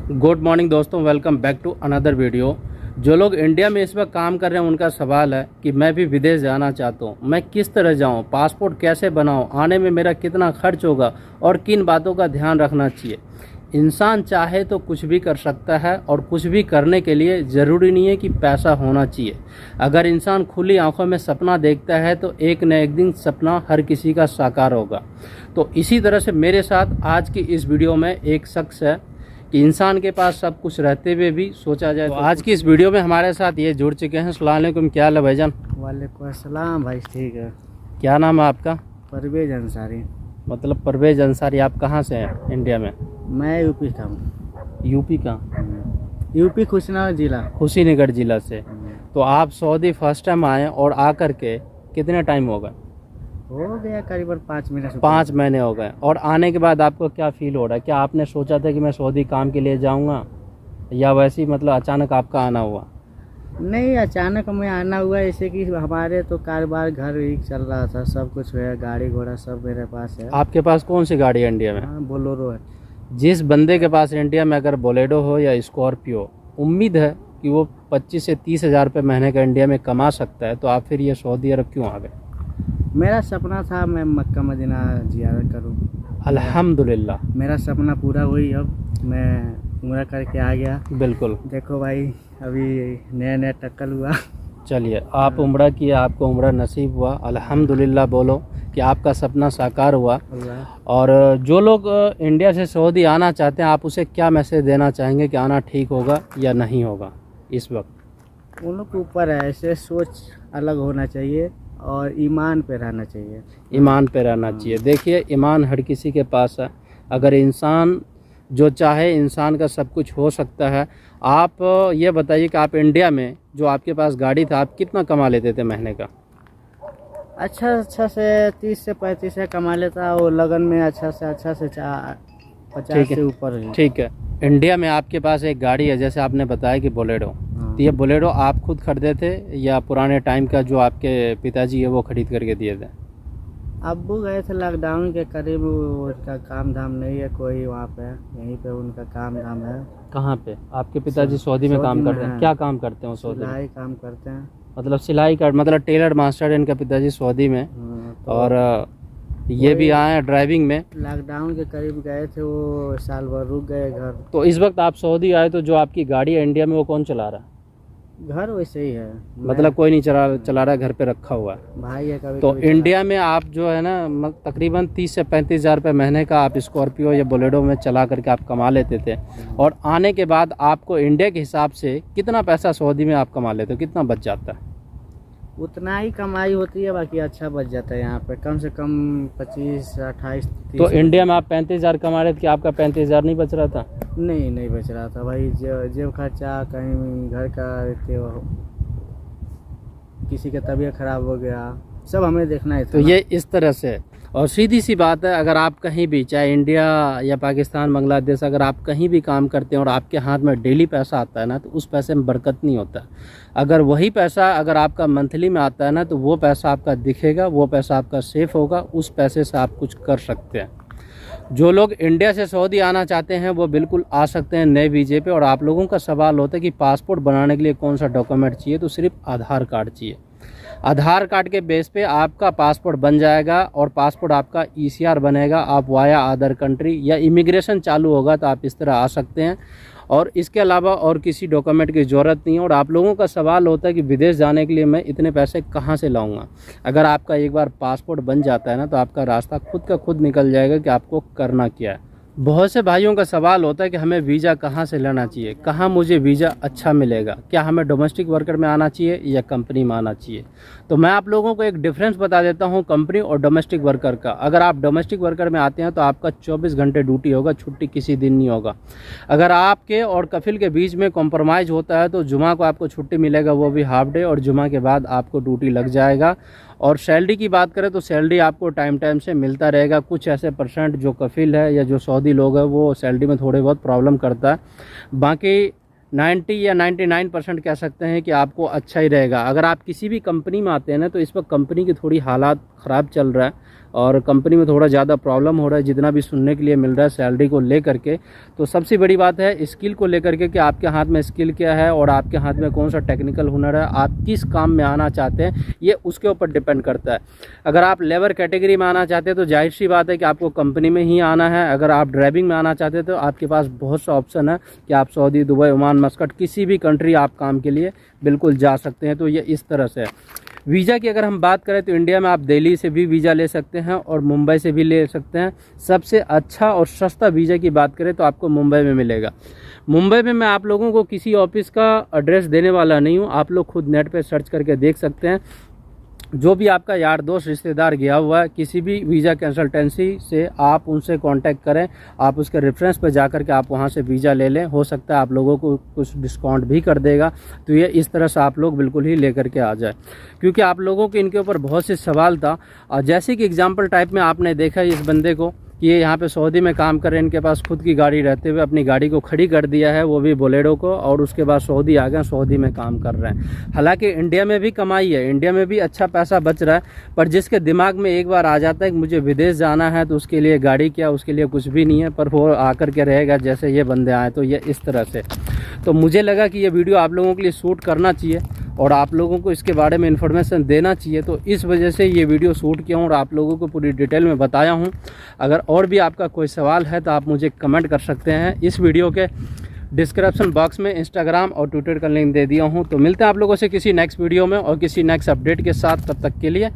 Good morning दोस्तों, welcome back to another video. जो लोग इंडिया में इस वक्त काम कर रहे हैं उनका सवाल है कि मैं भी विदेश जाना चाहता हूँ, मैं किस तरह जाऊँ, पासपोर्ट कैसे बनाऊँ, आने में मेरा कितना खर्च होगा और किन बातों का ध्यान रखना चाहिए। इंसान चाहे तो कुछ भी कर सकता है और कुछ भी करने के लिए ज़रूरी नहीं है कि पैसा होना चाहिए। अगर इंसान खुली आंखों में सपना देखता है तो एक न एक दिन सपना हर किसी का साकार होगा। तो इसी तरह से मेरे साथ आज की इस वीडियो में एक शख्स है कि इंसान के पास सब कुछ रहते हुए भी सोचा जाए। तो आज की इस वीडियो में हमारे साथ ये जुड़ चुके हैं। अस्सलाम वालेकुम, क्या हाल है भाईजान? वालेकुम अस्सलाम भाई, ठीक है। क्या नाम है आपका? परवेज अंसारी। मतलब परवेज अंसारी। आप कहाँ से हैं इंडिया में? मैं यूपी का हूँ। यूपी का? यूपी कुशीनगर जिला। कुशीनगर जिला से। तो आप सऊदी फर्स्ट टाइम आए और आकर के कितने टाइम हो गए? हो गया करीबन 5 महीने से। 5 महीने हो गए। और आने के बाद आपको क्या फील हो रहा है? क्या आपने सोचा था कि मैं सऊदी काम के लिए जाऊंगा या वैसे ही मतलब अचानक आपका आना हुआ? नहीं, अचानक में आना हुआ। ऐसे कि हमारे तो कारोबार घर ही चल रहा था, सब कुछ है, गाड़ी घोड़ा सब मेरे पास है। आपके पास कौन सी गाड़ी है इंडिया में? हाँ, बोलेरो है। जिस बंदे के पास इंडिया में अगर बोलेरो हो या स्कॉर्पियो, उम्मीद है कि वो 25 से 30 हज़ार रुपये महीने का इंडिया में कमा सकता है, तो आप फिर ये सऊदी अरब क्यों आ गए? मेरा सपना था मैं मक्का मदीना जियारत करूँ। अल्हम्दुलिल्लाह, मेरा सपना पूरा हुई। अब मैं उम्रा करके आ गया। बिल्कुल। देखो भाई, अभी नया नया टक्कल हुआ। चलिए, आप उम्रा किए, आपको उम्रा नसीब हुआ, अल्हम्दुलिल्लाह बोलो कि आपका सपना साकार हुआ। और जो लोग इंडिया से सऊदी आना चाहते हैं, आप उसे क्या मैसेज देना चाहेंगे कि आना ठीक होगा या नहीं होगा इस वक्त? उन लोग के ऊपर है, ऐसे सोच अलग होना चाहिए और ईमान पे रहना चाहिए। ईमान पे रहना चाहिए। देखिए, ईमान हर किसी के पास है। अगर इंसान जो चाहे, इंसान का सब कुछ हो सकता है। आप ये बताइए कि आप इंडिया में जो आपके पास गाड़ी था, आप कितना कमा लेते थे महीने का? अच्छा से 30 से 35 से कमा लेता, और लगन में अच्छा से 50 से ऊपर है। ठीक है। इंडिया में आपके पास एक गाड़ी है, जैसे आपने बताया कि बोलेरो। तो ये बोलेरो आप खुद खरीदे थे या पुराने टाइम का जो आपके पिताजी है वो खरीद करके दिए थे? अब्बू गए थे लॉकडाउन के करीब, उनका काम धाम नहीं है कोई वहाँ पे, यहीं पे उनका काम धाम है। कहाँ पे? आपके पिताजी सऊदी में काम करते हैं? क्या काम करते हैं सऊदी में? सिलाई काम करते हैं। मतलब सिलाई का, मतलब टेलर मास्टर है इनका पिताजी सऊदी में। तो और ये भी आए हैं ड्राइविंग में। लॉकडाउन के करीब गए थे, वो साल भर रुक गए घर। तो इस वक्त आप सऊदी आए, तो जो आपकी गाड़ी है इंडिया में वो कौन चला रहा है? घर वैसे ही है, मतलब कोई नहीं चला रहा है, घर पे रखा हुआ है भाई है। कभी तो इंडिया में आप जो है ना तकरीबन 30 से 35 हज़ार रुपये महीने का आप स्कॉर्पियो या बोलेरो में चला करके आप कमा लेते थे। और आने के बाद आपको इंडिया के हिसाब से कितना पैसा सऊदी में आप कमा लेते हो, कितना बच जाता है? उतना ही कमाई होती है, बाकी अच्छा बच जाता है। यहाँ पे कम से कम 25 28 30। तो इंडिया में आप 35 हज़ार कमा रहे थे कि आपका 35 हज़ार नहीं बच रहा था? नहीं बच रहा था भाई। जेब खर्चा, कहीं घर का किसी का तबीयत खराब हो गया, सब हमें देखना है। तो ये इस तरह से। और सीधी सी बात है, अगर आप कहीं भी, चाहे इंडिया या पाकिस्तान, बांग्लादेश, अगर आप कहीं भी काम करते हैं और आपके हाथ में डेली पैसा आता है ना, तो उस पैसे में बरकत नहीं होता। अगर वही पैसा अगर आपका मंथली में आता है ना, तो वो पैसा आपका दिखेगा, वो पैसा आपका सेफ होगा, उस पैसे से आप कुछ कर सकते हैं। जो लोग इंडिया से सऊदी आना चाहते हैं वो बिल्कुल आ सकते हैं नए वीज़े पे। और आप लोगों का सवाल होता है कि पासपोर्ट बनाने के लिए कौन सा डॉक्यूमेंट चाहिए, तो सिर्फ आधार कार्ड चाहिए। आधार कार्ड के बेस पे आपका पासपोर्ट बन जाएगा और पासपोर्ट आपका ECR बनेगा। आप वाया अदर कंट्री या इमिग्रेशन चालू होगा तो आप इस तरह आ सकते हैं। और इसके अलावा और किसी डॉक्यूमेंट की ज़रूरत नहीं है। और आप लोगों का सवाल होता है कि विदेश जाने के लिए मैं इतने पैसे कहाँ से लाऊंगा? अगर आपका एक बार पासपोर्ट बन जाता है ना, तो आपका रास्ता खुद का खुद निकल जाएगा कि आपको करना क्या है। बहुत से भाइयों का सवाल होता है कि हमें वीज़ा कहाँ से लेना चाहिए, कहाँ मुझे वीज़ा अच्छा मिलेगा, क्या हमें डोमेस्टिक वर्कर में आना चाहिए या कंपनी में आना चाहिए? तो मैं आप लोगों को एक डिफरेंस बता देता हूँ कंपनी और डोमेस्टिक वर्कर का। अगर आप डोमेस्टिक वर्कर में आते हैं तो आपका 24 घंटे ड्यूटी होगा, छुट्टी किसी दिन नहीं होगा। अगर आपके और कफिल के बीच में कॉम्प्रोमाइज़ होता है तो जुमा को आपको छुट्टी मिलेगा, वो भी हाफ डे, और जुमा के बाद आपको ड्यूटी लग जाएगा। और सैलरी की बात करें तो सैलरी आपको टाइम से मिलता रहेगा। कुछ ऐसे परसेंट जो कफिल है या जो सऊदी लोग हैं वो सैलरी में थोड़े बहुत प्रॉब्लम करता है, बाकी 90 या 99% कह सकते हैं कि आपको अच्छा ही रहेगा। अगर आप किसी भी कंपनी में आते हैं ना, तो इस वक्त कंपनी की थोड़ी हालात ख़राब चल रहा है। और कंपनी में थोड़ा ज़्यादा प्रॉब्लम हो रहा है, जितना भी सुनने के लिए मिल रहा है सैलरी को लेकर के। तो सबसे बड़ी बात है स्किल को लेकर के कि आपके हाथ में स्किल क्या है और आपके हाथ में कौन सा टेक्निकल हुनर है, आप किस काम में आना चाहते हैं, ये उसके ऊपर डिपेंड करता है। अगर आप लेबर कैटेगरी में आना चाहते हैं तो जाहिर सी बात है कि आपको कंपनी में ही आना है। अगर आप ड्राइविंग में आना चाहते हैं तो आपके पास बहुत सा ऑप्शन है कि आप सऊदी, दुबई, ओमान, मस्कट किसी भी कंट्री आप काम के लिए बिल्कुल जा सकते हैं। तो ये इस तरह से है। वीज़ा की अगर हम बात करें तो इंडिया में आप दिल्ली से भी वीज़ा ले सकते हैं और मुंबई से भी ले सकते हैं। सबसे अच्छा और सस्ता वीज़ा की बात करें तो आपको मुंबई में मिलेगा। मुंबई में मैं आप लोगों को किसी ऑफिस का एड्रेस देने वाला नहीं हूँ, आप लोग खुद नेट पे सर्च करके देख सकते हैं। जो भी आपका यार दोस्त रिश्तेदार गया हुआ है किसी भी वीज़ा कंसल्टेंसी से, आप उनसे कांटेक्ट करें, आप उसके रेफरेंस पर जा कर के आप वहां से वीज़ा ले लें। हो सकता है आप लोगों को कुछ डिस्काउंट भी कर देगा। तो ये इस तरह से आप लोग बिल्कुल ही लेकर के आ जाए, क्योंकि आप लोगों के इनके ऊपर बहुत से सवाल था। और जैसे कि एग्जाम्पल टाइप में आपने देखा इस बंदे को कि ये यहाँ पे सऊदी में काम कर रहे हैं, इनके पास खुद की गाड़ी रहते हुए अपनी गाड़ी को खड़ी कर दिया है, वो भी बोलेरो को, और उसके बाद सऊदी आ गए, सऊदी में काम कर रहे हैं। हालांकि इंडिया में भी कमाई है, इंडिया में भी अच्छा पैसा बच रहा है, पर जिसके दिमाग में एक बार आ जाता है कि मुझे विदेश जाना है तो उसके लिए गाड़ी क्या, उसके लिए कुछ भी नहीं है, पर वो आकर के रहेगा जैसे ये बंदे आए। तो ये इस तरह से, तो मुझे लगा कि ये वीडियो आप लोगों के लिए शूट करना चाहिए और आप लोगों को इसके बारे में इन्फॉर्मेशन देना चाहिए। तो इस वजह से ये वीडियो शूट किया हूँ और आप लोगों को पूरी डिटेल में बताया हूँ। अगर और भी आपका कोई सवाल है तो आप मुझे कमेंट कर सकते हैं। इस वीडियो के डिस्क्रिप्शन बॉक्स में इंस्टाग्राम और ट्विटर का लिंक दे दिया हूँ। तो मिलते हैं आप लोगों से किसी नेक्स्ट वीडियो में और किसी नेक्स्ट अपडेट के साथ। तब तक के लिए